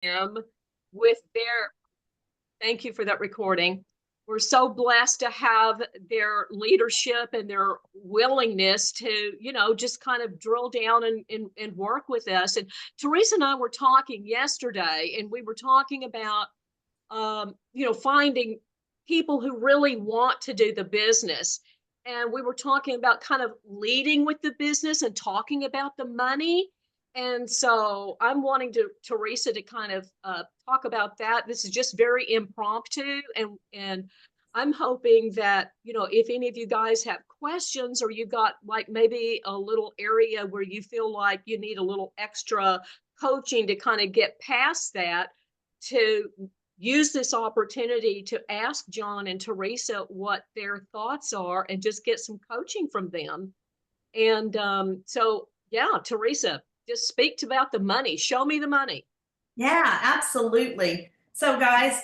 them with their, thank you for that recording. We're so blessed to have their leadership and their willingness to, just kind of drill down and work with us. And Teresa and I were talking yesterday, and we were talking about, finding people who really want to do the business. And we were talking about kind of leading with the business and talking about the money. And so I'm wanting Teresa to kind of talk about that. This is just very impromptu, and I'm hoping that, if any of you guys have questions, or you got like maybe a little area where you feel like you need a little extra coaching to kind of get past that, to use this opportunity to ask John and Teresa what their thoughts are and just get some coaching from them. And so, yeah, Teresa, just speak about the money. Show me the money. Yeah, absolutely. So guys,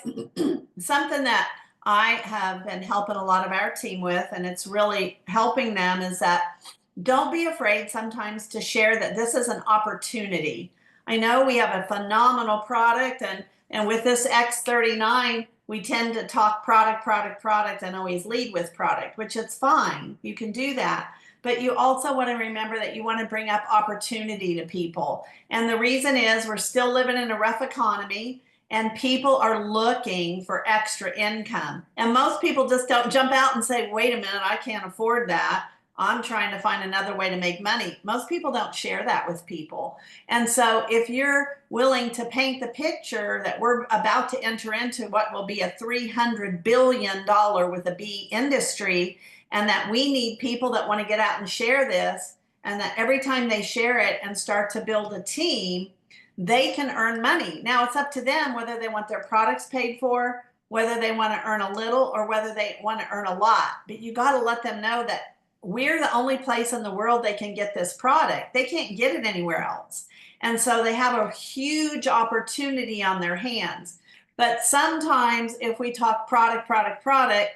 something that I have been helping a lot of our team with, and it's really helping them, is that don't be afraid sometimes to share that this is an opportunity. I know we have a phenomenal product, and with this X39, we tend to talk product, product, product, and always lead with product, which is fine. You can do that. But you also want to remember that you want to bring up opportunity to people. And the reason is we're still living in a rough economy, and people are looking for extra income. And most people just don't jump out and say, wait a minute, I can't afford that. I'm trying to find another way to make money. Most people don't share that with people. And so if you're willing to paint the picture that we're about to enter into what will be a $300 billion with a B industry, and that we need people that want to get out and share this, and that every time they share it and start to build a team, they can earn money. Now it's up to them whether they want their products paid for, whether they want to earn a little, or whether they want to earn a lot. But you got to let them know that we're the only place in the world they can get this product. They can't get it anywhere else. And so they have a huge opportunity on their hands. But sometimes if we talk product, product, product,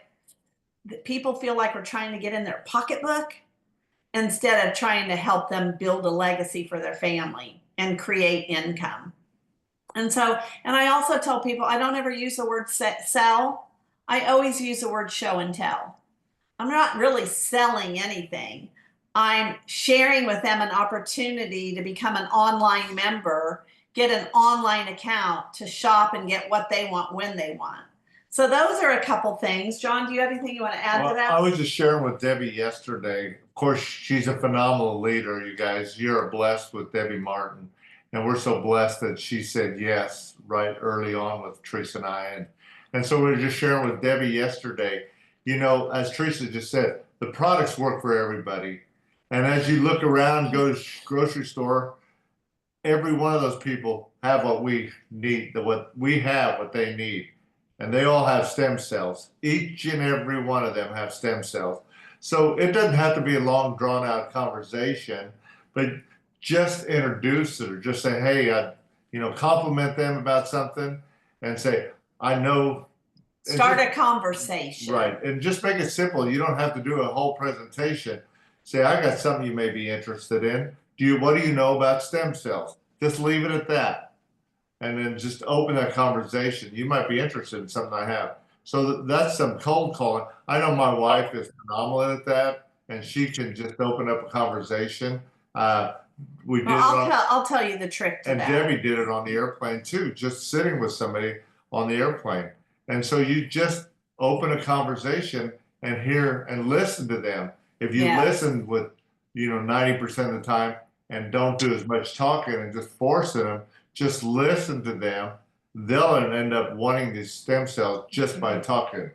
people feel like we're trying to get in their pocketbook instead of trying to help them build a legacy for their family and create income. And so, and I also tell people, I don't ever use the word sell. I always use the word show and tell. I'm not really selling anything. I'm sharing with them an opportunity to become an online member, get an online account to shop and get what they want when they want. So those are a couple things. John, do you have anything you want to add to that? I was just sharing with Debbie yesterday. Of course, she's a phenomenal leader, you guys. You're blessed with Debbie Martin. And we're so blessed that she said yes right early on with Teresa and I. And so we were just sharing with Debbie yesterday, as Teresa just said, the products work for everybody. And as you look around, go to grocery store, every one of those people have what we need, what they need. And they all have stem cells. Each and every one of them have stem cells. So it doesn't have to be a long, drawn-out conversation, but just introduce it, or just say, hey, compliment them about something and say, I know. Start a conversation. Right. And just make it simple. You don't have to do a whole presentation. Say, I got something you may be interested in. What do you know about stem cells? Just leave it at that. And then just open that conversation. You might be interested in something I have. So that's some cold calling. I know my wife is phenomenal at that, and she can just open up a conversation. I'll tell you the trick to that. And Debbie did it on the airplane too, just sitting with somebody on the airplane. And so you just open a conversation and hear and listen to them. If you listen with, 90% of the time and don't do as much talking and just forcing them, just listen to them, they'll end up wanting these stem cells just by talking.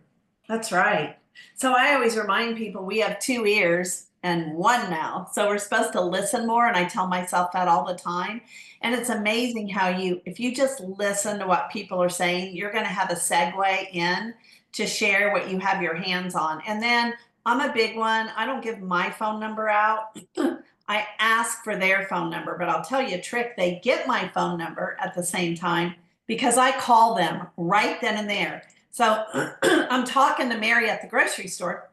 That's right. So I always remind people we have 2 ears and 1 mouth. So we're supposed to listen more. And I tell myself that all the time. And it's amazing how if you just listen to what people are saying, you're going to have a segue in to share what you have your hands on. And then I'm a big one. I don't give my phone number out. I ask for their phone number, but I'll tell you a trick. They get my phone number at the same time because I call them right then and there. So I'm talking to Mary at the grocery store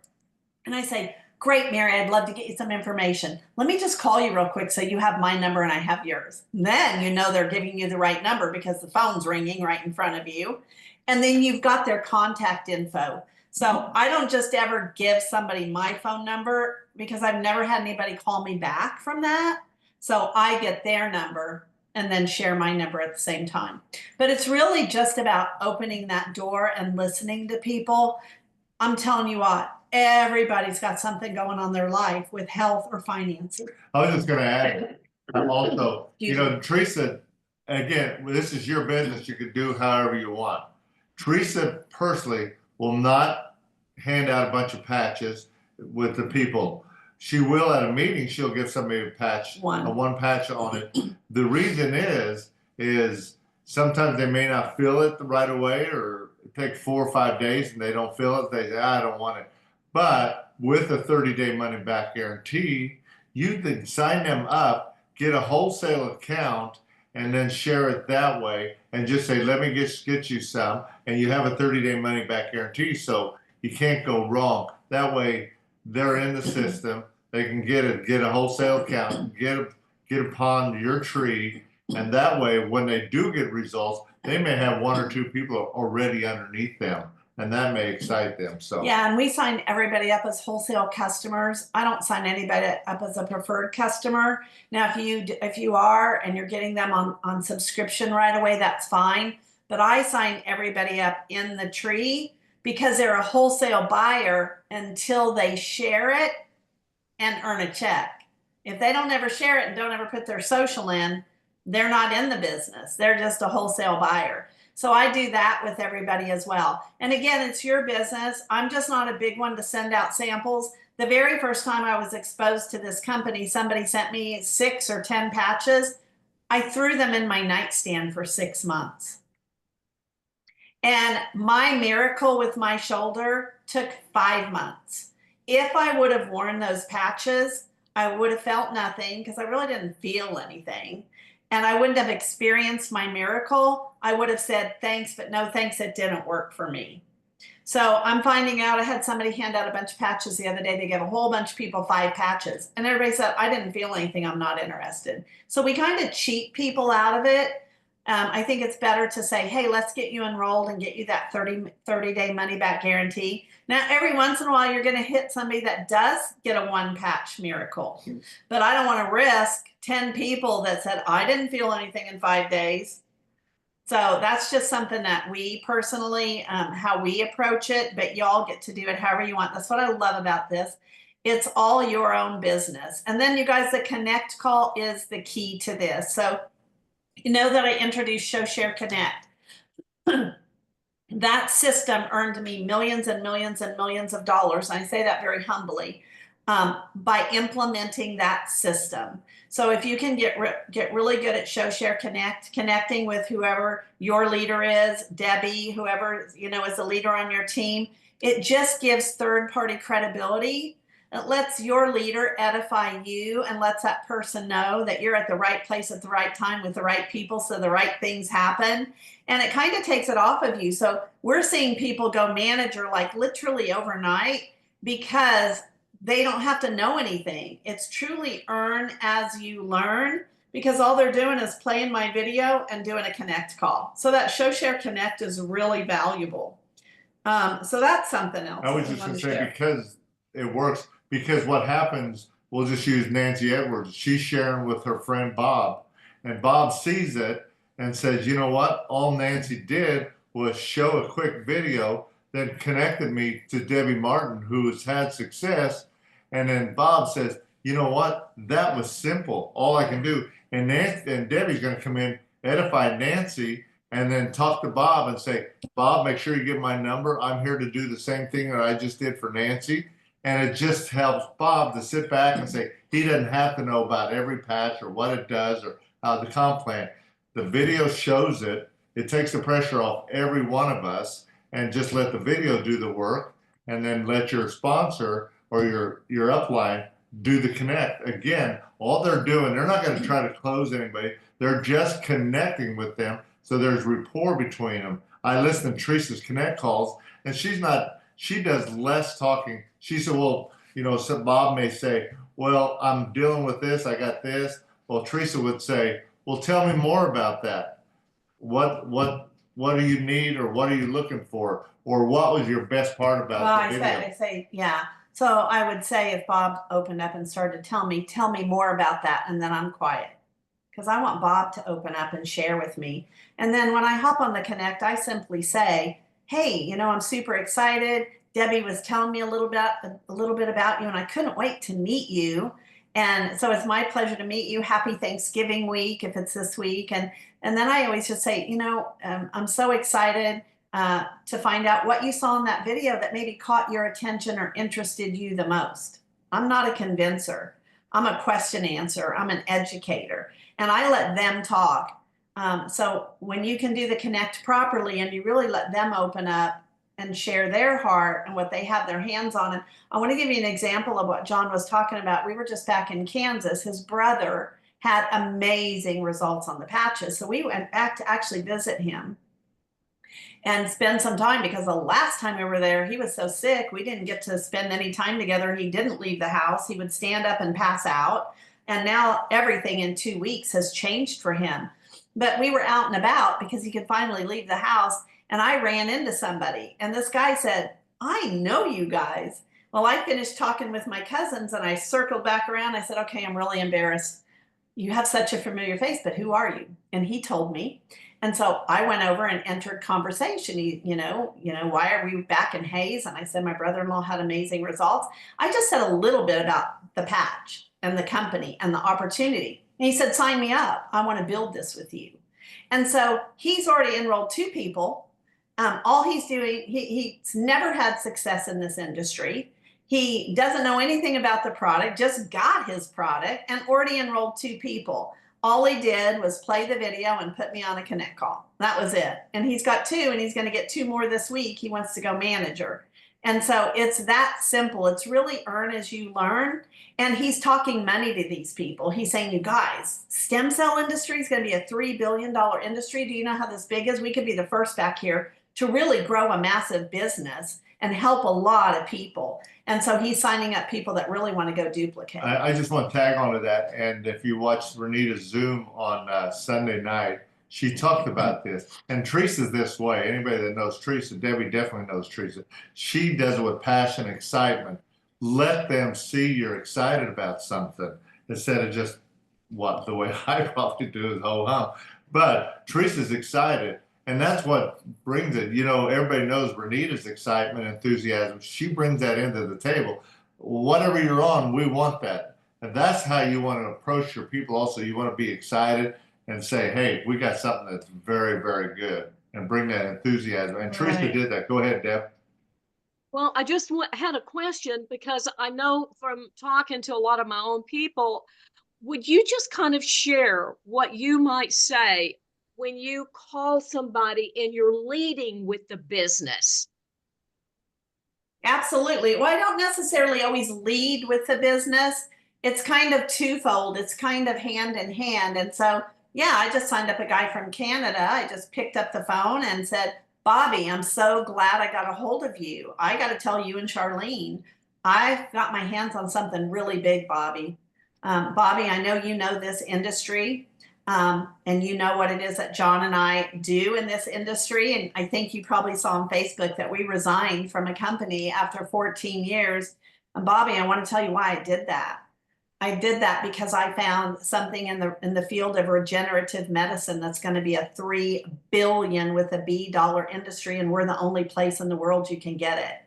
and I say, Great, Mary, I'd love to get you some information. Let me just call you real quick so you have my number and I have yours. And then you know they're giving you the right number because the phone's ringing right in front of you. And then you've got their contact info. So I don't just ever give somebody my phone number because I've never had anybody call me back from that. So I get their number and then share my number at the same time. But it's really just about opening that door and listening to people. I'm telling you what, everybody's got something going on in their life with health or finances. I was just going to add also, you know, Teresa, again, this is your business. You can do however you want. Teresa personally will not hand out a bunch of patches with the people. She will at a meeting, she'll give somebody a patch, one patch on it. The reason is sometimes they may not feel it right away, or it takes 4 or 5 days and they don't feel it. They say, I don't want it. But with a 30-day money back guarantee, you can sign them up, get a wholesale account, and then share it that way and just say, let me get you some, and you have a 30-day money back guarantee, so you can't go wrong. That way they're in the system, they can get a wholesale account, get upon your tree, and that way when they do get results, they may have 1 or 2 people already underneath them, and that may excite them. So yeah, and we sign everybody up as wholesale customers. I don't sign anybody up as a preferred customer. Now, if you are and you're getting them on subscription right away, that's fine. But I sign everybody up in the tree because they're a wholesale buyer until they share it and earn a check. If they don't ever share it and don't ever put their social in, they're not in the business. They're just a wholesale buyer. So I do that with everybody as well. And again, it's your business. I'm just not a big one to send out samples. The very first time I was exposed to this company, somebody sent me 6 or 10 patches. I threw them in my nightstand for 6 months. And my miracle with my shoulder took 5 months. If I would have worn those patches, I would have felt nothing because I really didn't feel anything. And I wouldn't have experienced my miracle. I would have said, thanks, but no thanks, it didn't work for me. So I'm finding out, I had somebody hand out a bunch of patches the other day. They gave a whole bunch of people 5 patches. And everybody said, I didn't feel anything, I'm not interested. So we kind of cheat people out of it. I think it's better to say, hey, let's get you enrolled and get you that 30-day money back guarantee. Now, every once in a while, you're going to hit somebody that does get a 1-patch miracle. But I don't want to risk 10 people that said, I didn't feel anything in 5 days. So that's just something that we personally, how we approach it, but y'all get to do it however you want. That's what I love about this. It's all your own business. And then you guys, the connect call is the key to this. So you know that I introduced Show Share Connect. That system earned me millions and millions and millions of dollars. And I say that very humbly by implementing that system. So if you can get really good at Show Share Connect, connecting with whoever your leader is, Debbie, whoever you know is the leader on your team, it just gives third-party credibility. It lets your leader edify you and lets that person know that you're at the right place at the right time with the right people so the right things happen. And it kind of takes it off of you. So we're seeing people go manager like literally overnight because they don't have to know anything. It's truly earn as you learn because all they're doing is playing my video and doing a connect call. So that Show Share Connect is really valuable. So that's something else. I was just going to say, because it works. Because what happens, we'll just use Nancy Edwards. She's sharing with her friend Bob, and Bob sees it and says, you know what? All Nancy did was show a quick video that connected me to Debbie Martin, who has had success. And then Bob says, you know what? That was simple. All I can do. And Nancy and Debbie's going to come in, edify Nancy, and then talk to Bob and say, Bob, make sure you get my number. I'm here to do the same thing that I just did for Nancy. And it just helps Bob to sit back and say, he doesn't have to know about every patch or what it does or how the comp plan. The video shows it. It takes the pressure off every one of us, and just let the video do the work, and then let your sponsor or your upline do the connect. Again, all they're doing, they're not going to try to close anybody. They're just connecting with them. So there's rapport between them. I listen to Teresa's connect calls, and she does less talking. She said, well, you know, so Bob may say, well, I'm dealing with this, I got this. Well, Teresa would say, well, tell me more about that. What do you need, or what are you looking for? Or what was your best part Well, about the video? I say, yeah. So I would say if Bob opened up and started to tell me more about that, and then I'm quiet. Because I want Bob to open up and share with me. And then when I hop on the Connect, I simply say, hey, you know, I'm super excited. Debbie was telling me a little bit about you, and I couldn't wait to meet you. And so it's my pleasure to meet you. Happy Thanksgiving week, if it's this week. And then I always just say, you know, I'm so excited to find out what you saw in that video that maybe caught your attention or interested you the most. I'm not a convincer. I'm a question answer. I'm an educator, and I let them talk. So when you can do the Connect properly and you really let them open up and share their heart and what they have their hands on. And I want to give you an example of what John was talking about. We were just back in Kansas. His brother had amazing results on the patches. So we went back to actually visit him and spend some time, because the last time we were there, he was so sick, we didn't get to spend any time together. He didn't leave the house. He would stand up and pass out. And now everything in 2 weeks has changed for him. But we were out and about because he could finally leave the house. And I ran into somebody, and this guy said, I know you guys. Well, I finished talking with my cousins, and I circled back around. I said, okay, I'm really embarrassed. You have such a familiar face, but who are you? And he told me. And so I went over and entered conversation. You know, why are we back in Hayes? And I said, my brother-in-law had amazing results. I just said a little bit about the patch and the company and the opportunity. And he said, sign me up. I want to build this with you. And so he's already enrolled 2 people. All he's doing, he's never had success in this industry. He doesn't know anything about the product, just got his product and already enrolled 2 people. All he did was play the video and put me on a Connect call. That was it. And he's got 2, and he's going to get 2 more this week. He wants to go manager. And so it's that simple. It's really earn as you learn. And he's talking money to these people. He's saying, you guys, stem cell industry is going to be a $3 billion industry. Do you know how this big is? We could be the first back here to really grow a massive business and help a lot of people. And so he's signing up people that really want to go duplicate. I just want to tag onto that. And if you watch Renita's Zoom on Sunday night, she talked about this. And Teresa's this way. Anybody that knows Teresa, Debbie definitely knows Teresa. She does it with passion, excitement. Let them see you're excited about something instead of just the way I probably do is ho hum. But Teresa's excited. And that's what brings it. You know, everybody knows Renita's excitement, enthusiasm. She brings that into the table. Whatever you're on, we want that. And that's how you want to approach your people. Also, you want to be excited and say, hey, we got something that's very, very good, and bring that enthusiasm. And Teresa did that. Go ahead, Deb. Well, I just had a question, because I know from talking to a lot of my own people, would you just kind of share what you might say when you call somebody and you're leading with the business? Absolutely. Well, I don't necessarily always lead with the business. It's kind of twofold. It's kind of hand in hand. And so, yeah, I just signed up a guy from Canada. I just picked up the phone and said, Bobby, I'm so glad I got a hold of you. I got to tell you and Charlene, I've got my hands on something really big, Bobby. Bobby, I know you know this industry. And you know what it is that John and I do in this industry. And I think you probably saw on Facebook that we resigned from a company after 14 years. And Bobby, I want to tell you why I did that. I did that because I found something in the field of regenerative medicine that's going to be a $3 billion with a B dollar industry, and we're the only place in the world you can get it.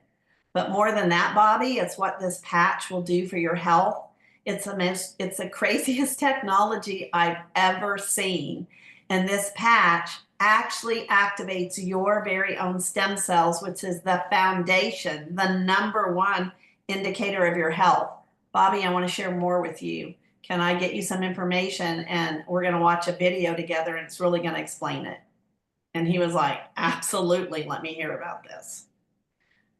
But more than that, Bobby, it's what this patch will do for your health. It's the craziest technology I've ever seen. And this patch actually activates your very own stem cells, which is the foundation, the #1 indicator of your health. Bobby, I want to share more with you. Can I get you some information? And we're going to watch a video together, and it's really going to explain it. And he was like, absolutely, let me hear about this.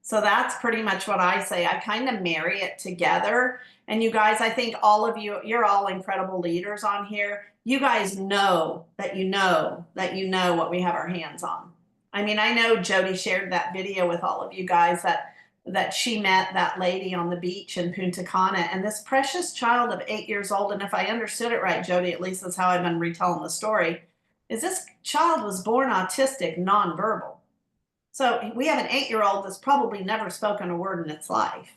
So that's pretty much what I say. I kind of marry it together. And you guys, I think all of you, you're all incredible leaders on here. You guys know that you know what we have our hands on. I mean, I know Jody shared that video with all of you guys that that she met that lady on the beach in Punta Cana, and this precious child of 8 years old, and if I understood it right, Jody, at least that's how I've been retelling the story, is this child was born autistic, nonverbal. So we have an 8-year-old that's probably never spoken a word in its life.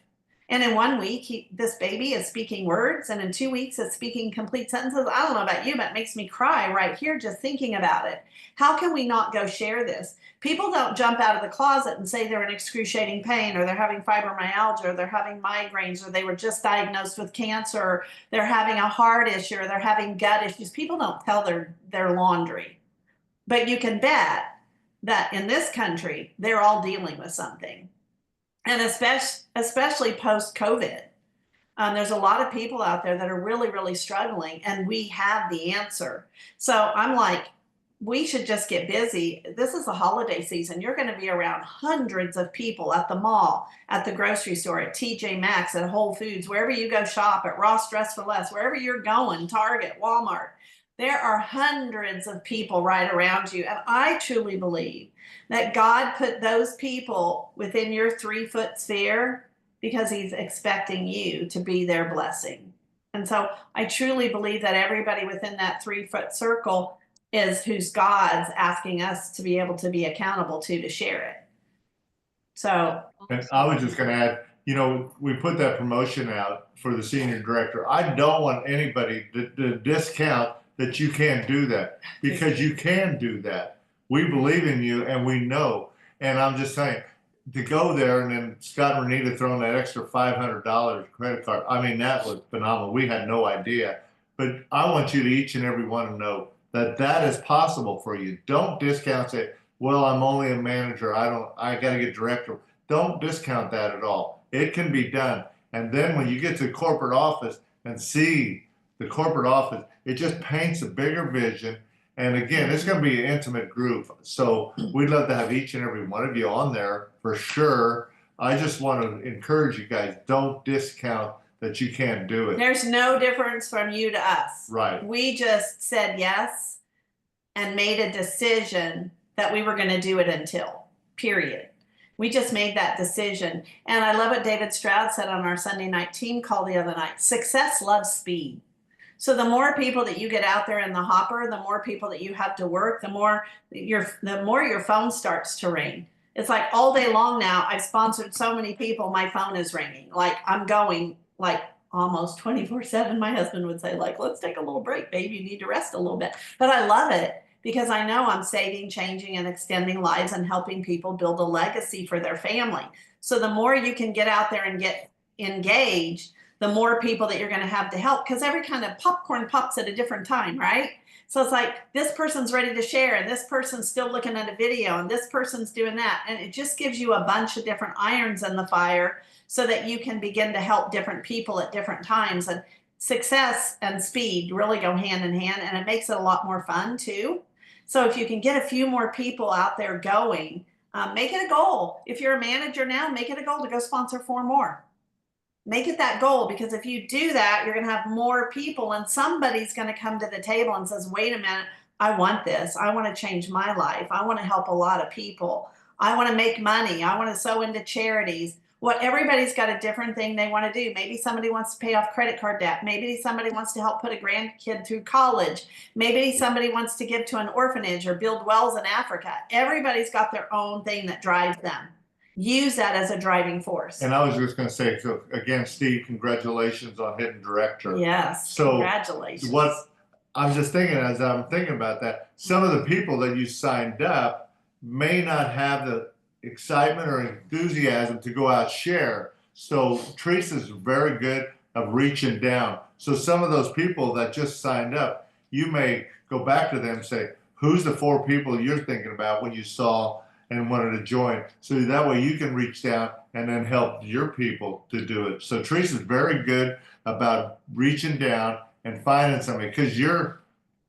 And in 1 week, this baby is speaking words, and in 2 weeks, it's speaking complete sentences. I don't know about you, but it makes me cry right here just thinking about it. How can we not go share this? People don't jump out of the closet and say they're in excruciating pain, or they're having fibromyalgia, or they're having migraines, or they were just diagnosed with cancer, or they're having a heart issue, or they're having gut issues. People don't tell their laundry. But you can bet that in this country, they're all dealing with something. And especially post-COVID, there's a lot of people out there that are really, really struggling, and we have the answer. So I'm like, we should just get busy. This is the holiday season. You're going to be around hundreds of people at the mall, at the grocery store, at TJ Maxx, at Whole Foods, wherever you go shop, at Ross Dress for Less, wherever you're going, Target, Walmart. There are hundreds of people right around you. And I truly believe that God put those people within your 3-foot sphere because he's expecting you to be their blessing. And so I truly believe that everybody within that 3-foot circle is who's God's asking us to be able to be accountable to share it. So. And I was just going to add, we put that promotion out for the senior director. I don't want anybody to discount that you can't do that, because you can do that. We believe in you, and we know. And I'm just saying, to go there and then Scott and Renita throwing that extra $500 credit card, I mean, that was phenomenal. We had no idea. But I want you to each and every one to know that that is possible for you. Don't discount it. Well, I'm only a manager. I got to get director. Don't discount that at all. It can be done. And then when you get to the corporate office and see the corporate office, it just paints a bigger vision. And again, it's going to be an intimate group. So we'd love to have each and every one of you on there for sure. I just want to encourage you guys, don't discount that you can't do it. There's no difference from you to us. Right. We just said yes and made a decision that we were going to do it until, period. We just made that decision. And I love what David Stroud said on our Sunday night team call the other night. Success loves speed. So the more people that you get out there in the hopper, the more people that you have to work, the more your phone starts to ring. It's like all day long now, I've sponsored so many people, my phone is ringing. Like I'm going like almost 24/7. My husband would say, like, let's take a little break, babe. You need to rest a little bit. But I love it because I know I'm saving, changing, and extending lives and helping people build a legacy for their family. So the more you can get out there and get engaged, the more people that you're going to have to help, because every kind of popcorn pops at a different time, right? So it's like this person's ready to share, and this person's still looking at a video, and this person's doing that. And it just gives you a bunch of different irons in the fire so that you can begin to help different people at different times. And success and speed really go hand in hand, and it makes it a lot more fun too. So if you can get a few more people out there going, make it a goal. If you're a manager now, make it a goal to go sponsor 4 more. Make it that goal, because if you do that, you're going to have more people, and somebody's going to come to the table and says, wait a minute, I want this. I want to change my life. I want to help a lot of people. I want to make money. I want to sow into charities. Everybody's got a different thing they want to do. Maybe somebody wants to pay off credit card debt. Maybe somebody wants to help put a grandkid through college. Maybe somebody wants to give to an orphanage or build wells in Africa. Everybody's got their own thing that drives them. Use that as a driving force. And I was just going to say, so again, Steve, congratulations on hitting director. Yes, so congratulations. What I'm just thinking as I'm thinking about that, some of the people that you signed up may not have the excitement or enthusiasm to go out share. So Teresa's very good of reaching down. So some of those people that just signed up, you may go back to them and say, who's the 4 people you're thinking about when you saw and wanted to join? So that way you can reach down and then help your people to do it. So Teresa's very good about reaching down and finding somebody, because your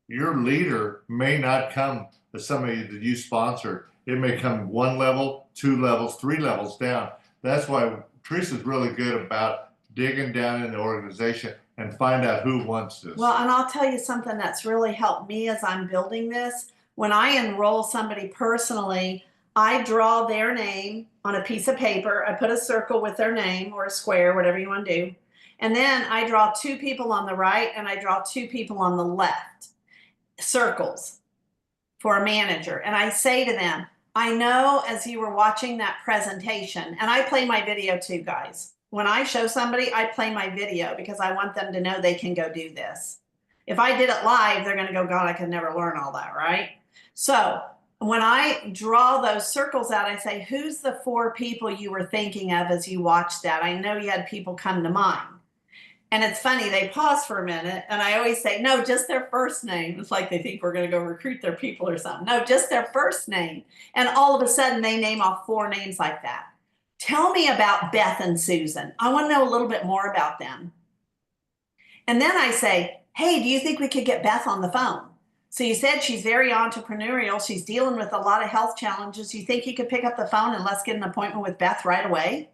leader may not come to somebody that you sponsored. It may come 1 level, 2 levels, 3 levels down. That's why Teresa's really good about digging down in the organization and find out who wants this. Well, and I'll tell you something that's really helped me as I'm building this. When I enroll somebody personally, I draw their name on a piece of paper. I put a circle with their name or a square, whatever you want to do. And then I draw 2 people on the right and I draw 2 people on the left, circles for a manager. And I say to them, I know as you were watching that presentation, and I play my video too, guys. When I show somebody, I play my video because I want them to know they can go do this. If I did it live, they're going to go, God, I could never learn all that, right? So when I draw those circles out, I say, who's the 4 people you were thinking of as you watched that? I know you had people come to mind. And it's funny, they pause for a minute, and I always say, no, just their first name. It's like they think we're going to go recruit their people or something. No, just their first name. And all of a sudden, they name off 4 names like that. Tell me about Beth and Susan. I want to know a little bit more about them. And then I say, hey, do you think we could get Beth on the phone? So you said she's very entrepreneurial. She's dealing with a lot of health challenges. You think you could pick up the phone and let's get an appointment with Beth right away?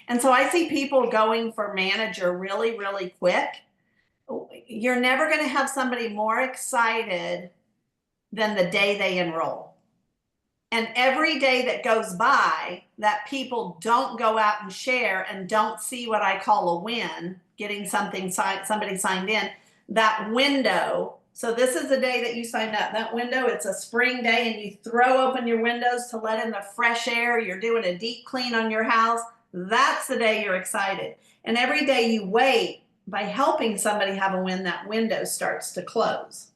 And so I see people going for manager really, really quick. You're never going to have somebody more excited than the day they enroll. And every day that goes by that people don't go out and share and don't see what I call a win, getting somebody signed in, that window. So this is the day that you signed up. That window, it's a spring day and you throw open your windows to let in the fresh air. You're doing a deep clean on your house. That's the day you're excited. And every day you wait, by helping somebody have a win, that window starts to close.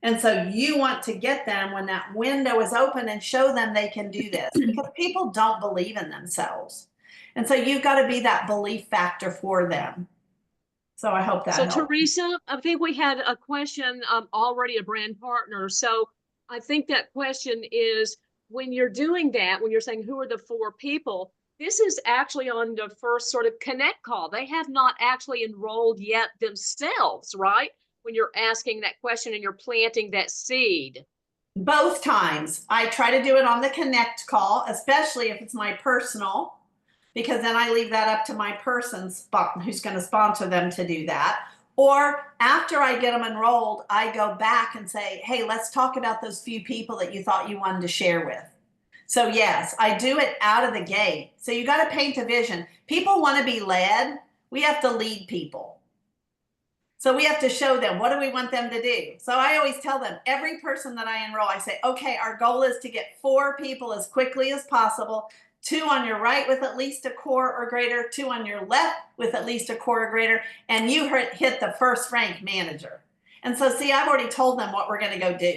And so you want to get them when that window is open and show them they can do this, because people don't believe in themselves. And so you've got to be that belief factor for them. So I hope that helps. Teresa, I think we had a question already, a brand partner. So I think that question is, when you're doing that, when you're saying who are the 4 people, this is actually on the first sort of connect call. They have not actually enrolled yet themselves, right? When you're asking that question and you're planting that seed. Both times. I try to do it on the connect call, especially if it's my personal, because then I leave that up to my person who's going to sponsor them to do that. Or after I get them enrolled, I go back and say, hey, let's talk about those few people that you thought you wanted to share with. So yes, I do it out of the gate. So you got to paint a vision. People want to be led. We have to lead people. So we have to show them, what do we want them to do? So I always tell them, every person that I enroll, I say, okay, our goal is to get 4 people as quickly as possible, 2 on your right with at least a core or greater, 2 on your left with at least a core or greater, and you hit the first rank manager. And so see, I've already told them what we're going to go do.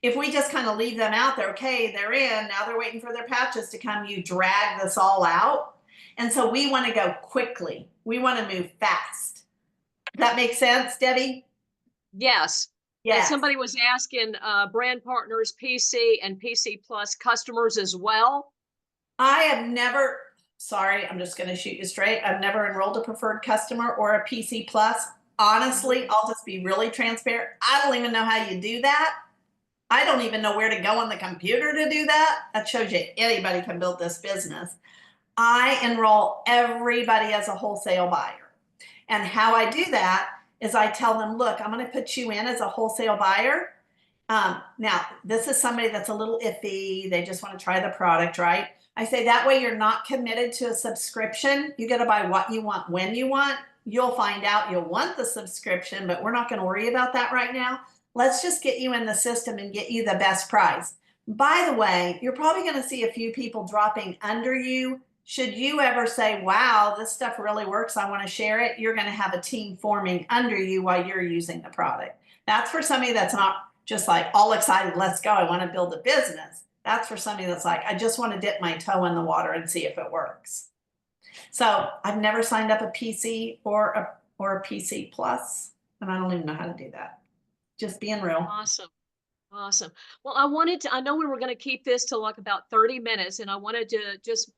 If we just kind of leave them out there, okay, they're in, now they're waiting for their patches to come, you drag this all out. And so we want to go quickly. We want to move fast. That makes sense, Debbie? Yes. Yes. And somebody was asking brand partners, PC and PC Plus customers as well. I have never, sorry, I'm just going to shoot you straight. I've never enrolled a preferred customer or a PC Plus. Honestly, I'll just be really transparent. I don't even know how you do that. I don't even know where to go on the computer to do that. That shows you anybody can build this business. I enroll everybody as a wholesale buyer. And how I do that is I tell them, look, I'm going to put you in as a wholesale buyer. Now, this is somebody that's a little iffy. They just want to try the product, right? I say that way you're not committed to a subscription. You got to buy what you want when you want. You'll find out you'll want the subscription, but we're not going to worry about that right now. Let's just get you in the system and get you the best price. By the way, you're probably going to see a few people dropping under you. Should you ever say, wow, this stuff really works, I want to share it, you're going to have a team forming under you while you're using the product. That's for somebody that's not just like all excited, let's go, I want to build a business. That's for somebody that's like, I just want to dip my toe in the water and see if it works. So I've never signed up a PC or a PC Plus, and I don't even know how to do that. Just being real. Awesome. Awesome. Well, I know we were going to keep this to like about 30 minutes, and I wanted to just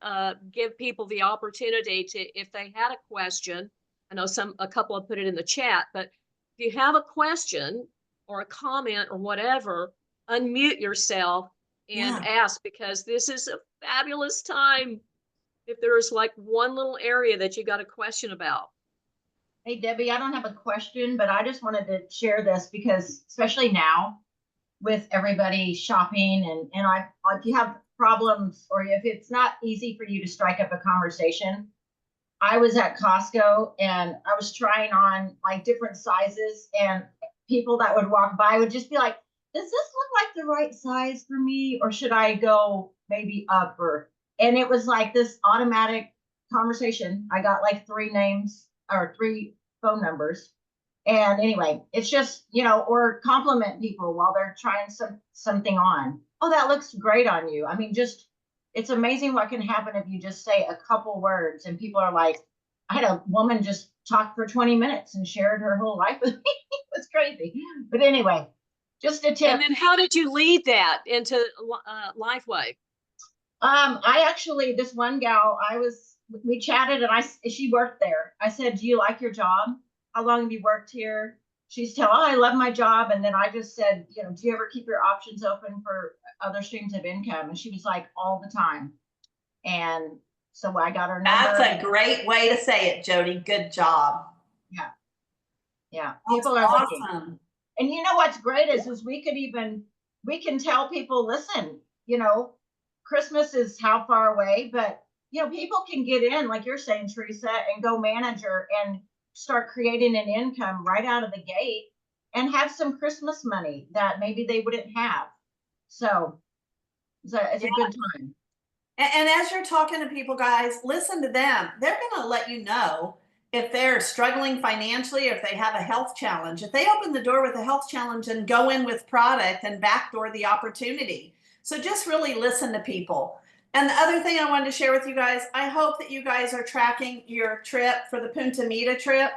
give people the opportunity to, if they had a question, I know a couple have put it in the chat, but if you have a question or a comment or whatever, unmute yourself and ask, because this is a fabulous time. If there's like one little area that you got a question about. Hey, Debbie, I don't have a question, but I just wanted to share this because especially now, with everybody shopping, and if you have problems or if it's not easy for you to strike up a conversation, I was at Costco and I was trying on like different sizes, and people that would walk by would just be like, does this look like the right size for me? Or should I go maybe up? And it was like this automatic conversation. I got like 3 names or 3 phone numbers. And anyway, it's just, or compliment people while they're trying something on. Oh, that looks great on you. I mean, just, it's amazing what can happen if you just say a couple words and people are like, I had a woman just talk for 20 minutes and shared her whole life with me. It was crazy. But anyway, just a tip. And then how did you lead that into LifeWave? I actually, this one gal, we chatted and she worked there. I said, do you like your job? How long have you worked here? She's telling, oh, I love my job. And then I just said, do you ever keep your options open for other streams of income? And she was like, all the time. And so I got her number. That's a great way to say it, Jody. Good job. Yeah. Yeah. That's People are awesome. looking. And what's great is we can tell people, listen, Christmas is how far away, but people can get in, like you're saying, Teresa, and go manager and start creating an income right out of the gate and have some Christmas money that maybe they wouldn't have. So it's a good time. And as you're talking to people, guys, listen to them. They're going to let you know if they're struggling financially, or if they have a health challenge. If they open the door with a health challenge and go in with product and backdoor the opportunity. So just really listen to people. And the other thing I wanted to share with you guys, I hope that you guys are tracking your trip for the Punta Mita trip.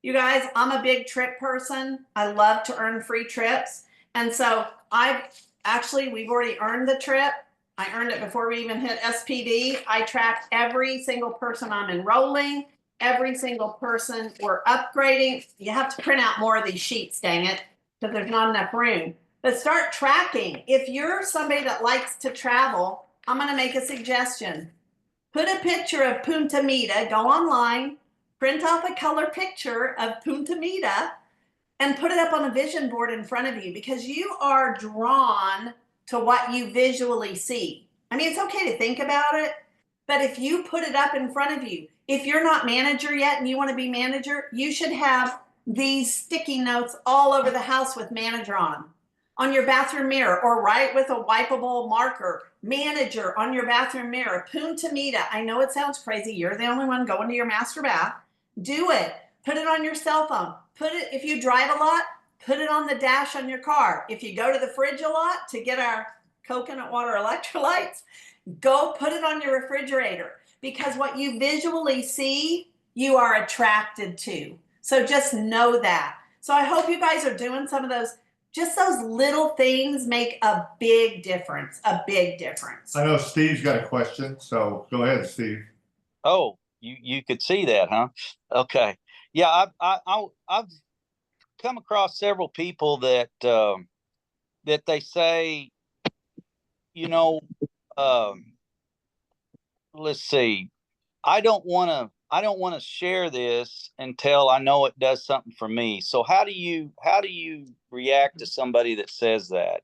You guys, I'm a big trip person. I love to earn free trips. And so we've already earned the trip. I earned it before we even hit SPD. I tracked every single person I'm enrolling, every single person we're upgrading. You have to print out more of these sheets, dang it, because there's not enough room. But start tracking. If you're somebody that likes to travel, I'm going to make a suggestion. Put a picture of Punta Mita, go online, print off a color picture of Punta Mita, and put it up on a vision board in front of you, because you are drawn to what you visually see. I mean, it's okay to think about it, but if you put it up in front of you, if you're not manager yet and you want to be manager, you should have these sticky notes all over the house with manager on your bathroom mirror, or write with a wipeable marker, manager on your bathroom mirror, Punta Mita. I know it sounds crazy. You're the only one going to your master bath. Do it. Put it on your cell phone. Put it, if you drive a lot, put it on the dash on your car. If you go to the fridge a lot to get our coconut water electrolytes, go put it on your refrigerator, because what you visually see, you are attracted to. So just know that. So I hope you guys are doing some of those. Just those little things make a big difference, a big difference. I know Steve's got a question, so go ahead, Steve. Oh, you could see that, huh? Okay. Yeah, I've come across several people that that they say, let's see, I don't want to share this until I know it does something for me. So how do you react to somebody that says that?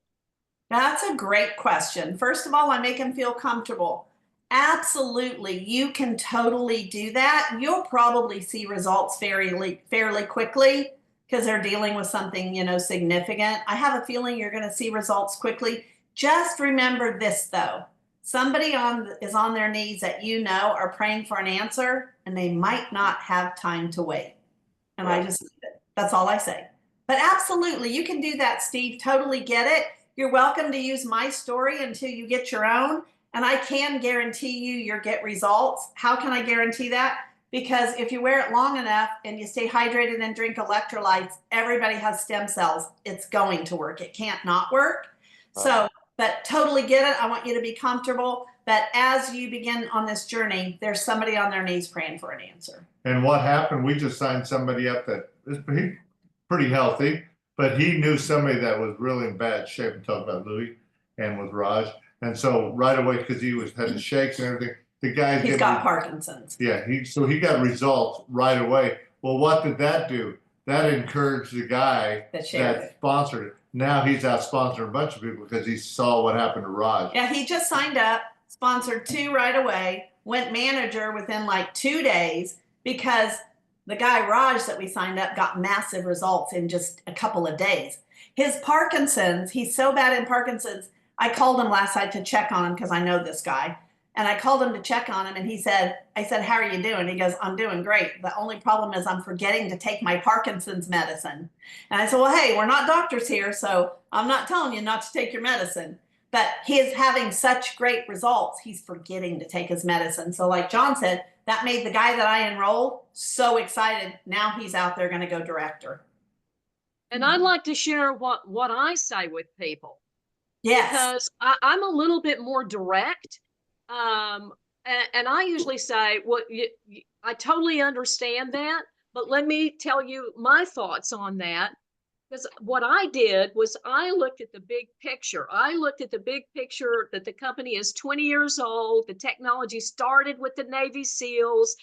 That's a great question. First of all, I make them feel comfortable. Absolutely, you can totally do that. You'll probably see results fairly quickly, because they're dealing with something, significant. I have a feeling you're going to see results quickly. Just remember this, though. Somebody is on their knees that are praying for an answer, and they might not have time to wait. And right. That's all I say. But absolutely, you can do that, Steve. Totally get it. You're welcome to use my story until you get your own. And I can guarantee you'll get results. How can I guarantee that? Because if you wear it long enough and you stay hydrated and drink electrolytes, everybody has stem cells. It's going to work. It can't not work. Right. So, but totally get it. I want you to be comfortable. But as you begin on this journey, there's somebody on their knees praying for an answer. And what happened? We just signed somebody up that is pretty healthy, but he knew somebody that was really in bad shape. I'm talking about Louis and with Raj. And so right away, because he had the shakes and everything, the guy he's got Parkinson's. Yeah, so he got results right away. Well, what did that do? That encouraged the guy that sponsored it. now he's out sponsoring a bunch of people because he saw what happened to Raj. Yeah, he just signed up, sponsored 2 right away, went manager within like 2 days because the guy Raj that we signed up got massive results in just a couple of days. His Parkinson's, he's so bad in Parkinson's. I called him last night to check on him because I know this guy. And I called him to check on him and I said, how are you doing? He goes, I'm doing great. The only problem is I'm forgetting to take my Parkinson's medicine. And I said, well, hey, we're not doctors here, so I'm not telling you not to take your medicine. But he is having such great results, he's forgetting to take his medicine. So like John said, that made the guy that I enrolled so excited. Now he's out there going to go director. And I'd like to share what I say with people. Yes. Because I'm a little bit more direct. And I usually say, well, I totally understand that, but let me tell you my thoughts on that. Because what I did was I looked at the big picture. I looked at the big picture that the company is 20 years old. The technology started with the Navy SEALs.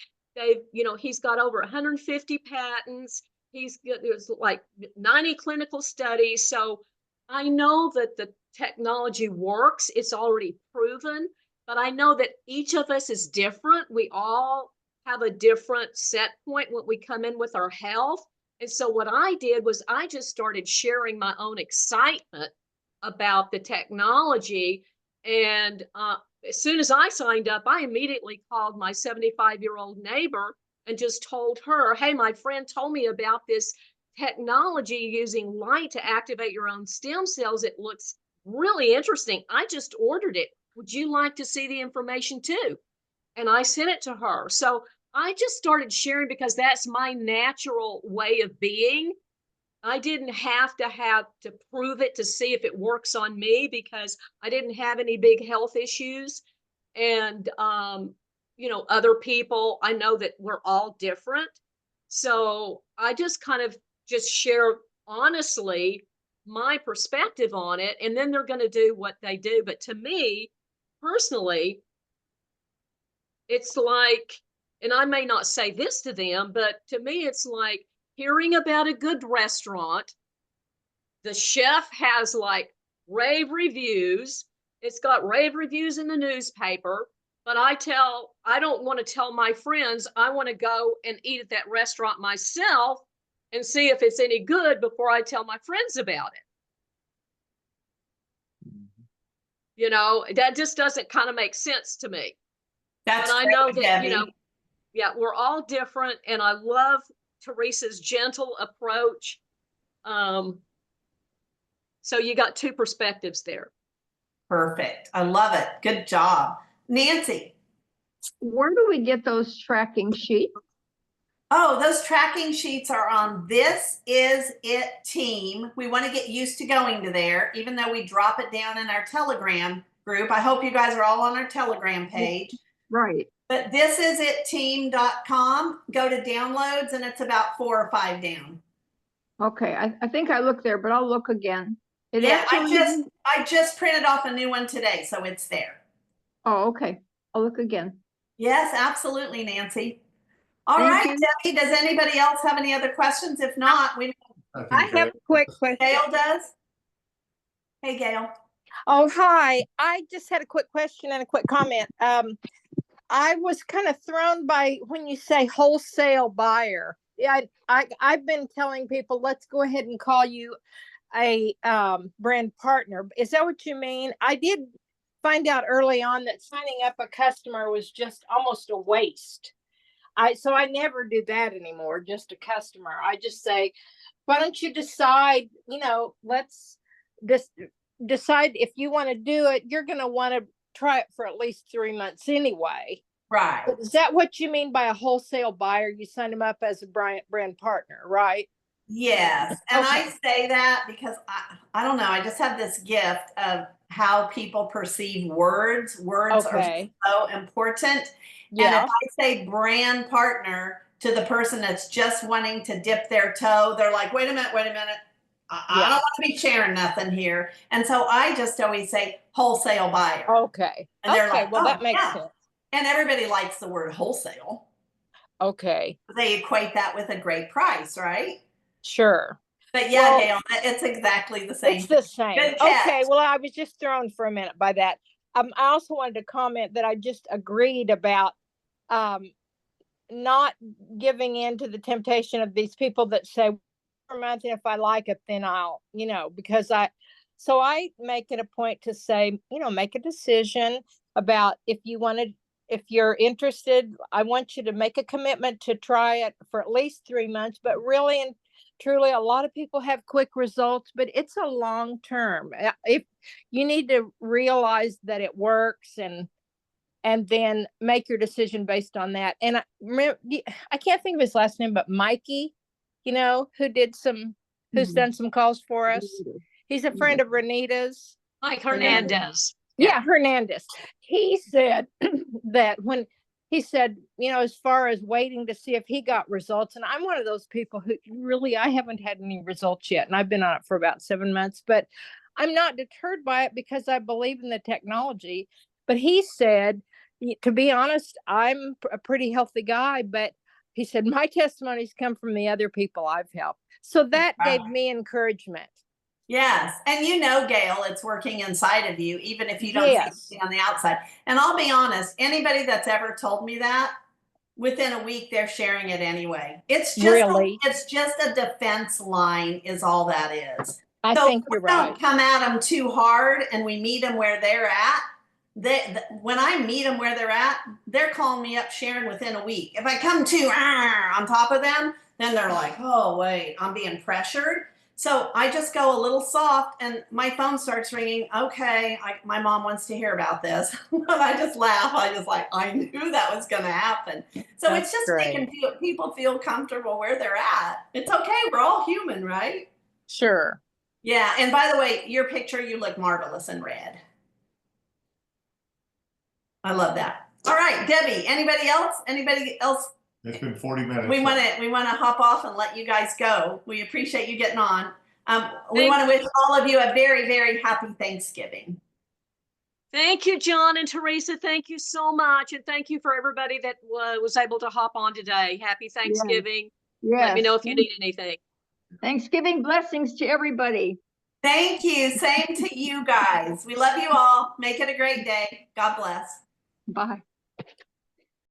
He's got over 150 patents. There's like 90 clinical studies. So I know that the technology works. It's already proven. But I know that each of us is different. We all have a different set point when we come in with our health. And so what I did was I just started sharing my own excitement about the technology. And as soon as I signed up, I immediately called my 75-year-old neighbor and just told her, hey, my friend told me about this technology using light to activate your own stem cells. It looks really interesting. I just ordered it. Would you like to see the information too? And I sent it to her. So I just started sharing because that's my natural way of being. I didn't have to prove it to see if it works on me because I didn't have any big health issues. And, other people, I know that we're all different. So I just kind of just share honestly my perspective on it. And then they're going to do what they do. But to me, personally, it's like, and I may not say this to them, but to me, it's like hearing about a good restaurant. The chef has like rave reviews. It's got rave reviews in the newspaper, but I don't want to tell my friends. I want to go and eat at that restaurant myself and see if it's any good before I tell my friends about it. That just doesn't kind of make sense to me. That's but I great, know that, Debbie. we're all different. And I love Teresa's gentle approach. So you got 2 perspectives there. Perfect. I love it. Good job. Nancy. Where do we get those tracking sheets? Oh, those tracking sheets are on This Is It team. We want to get used to going to there, even though we drop it down in our Telegram group. I hope you guys are all on our Telegram page. Right. But thisisitteam.com, go to downloads, and it's about 4 or 5 down. Okay, I think I looked there, but I'll look again. I just printed off a new one today, so it's there. Oh, okay. I'll look again. Yes, absolutely, Nancy. All right, Debbie, does anybody else have any other questions? If not, I have a quick question. Gail does. Hey, Gail. Oh, hi. I just had a quick question and a quick comment. I was kind of thrown by when you say wholesale buyer. Yeah, I've been telling people, let's go ahead and call you a brand partner. Is that what you mean? I did find out early on that signing up a customer was just almost a waste. So I never do that anymore, just a customer. I just say, why don't you decide, let's decide if you want to do it. You're going to want to try it for at least 3 months anyway. Right. But is that what you mean by a wholesale buyer? You sign them up as a brand partner, right? Yes. And Okay. I say that because I don't know. I just have this gift of how people perceive words. Words Okay. are so important. Yeah. And if I say brand partner to the person that's just wanting to dip their toe, they're like, wait a minute. I don't want to be sharing nothing here. And so I just always say wholesale buyer. Okay. And they're Okay. like, Well, oh, that makes yeah. sense. And everybody likes the word wholesale. Okay. They equate that with a great price, right? Sure. But yeah, Well, Gail, it's exactly the same. it's the same. Good catch. Okay, well, I was just thrown for a minute by that. I also wanted to comment that I just agreed about not giving in to the temptation of these people that say per month, and if I like it, then I'll, because I make it a point to say, make a decision about if you're interested. I want you to make a commitment to try it for at least 3 months, but really and truly, a lot of people have quick results, but it's a long term. If you need to realize that it works and then make your decision based on that. And I can't think of his last name, but Mikey, who's done some calls for us. He's a friend of Renita's. Mike Hernandez. Yeah, Hernandez. He said that when he said, as far as waiting to see if he got results, and I'm one of those people who really, I haven't had any results yet. And I've been on it for about 7 months, but I'm not deterred by it because I believe in the technology. But he said, to be honest, I'm a pretty healthy guy, but he said, my testimonies come from the other people I've helped. So that gave me encouragement. Yes. And Gail, it's working inside of you, even if you don't see it on the outside. And I'll be honest, anybody that's ever told me that, within a week, they're sharing it anyway. It's just a defense line is all that is. I think you're right. Don't come at them too hard and we meet them where they're at. When I meet them where they're at, they're calling me up sharing within a week. If I come too on top of them, then they're like, oh, wait, I'm being pressured. So I just go a little soft and my phone starts ringing. Okay, my mom wants to hear about this. I just laugh. I knew that was going to happen. So That's it's just great. making people feel comfortable where they're at. It's okay. We're all human, right? Sure. Yeah. And by the way, your picture, you look marvelous in red. I love that. All right, Debbie, anybody else? It's been 40 minutes. We want to hop off and let you guys go. We appreciate you getting on. We want to wish all of you a very, very happy Thanksgiving. Thank you, John and Teresa. Thank you so much. And thank you for everybody that was able to hop on today. Happy Thanksgiving. Yes. Let me know if you need anything. Thanksgiving blessings to everybody. Thank you. Same to you guys. We love you all. Make it a great day. God bless. Bye.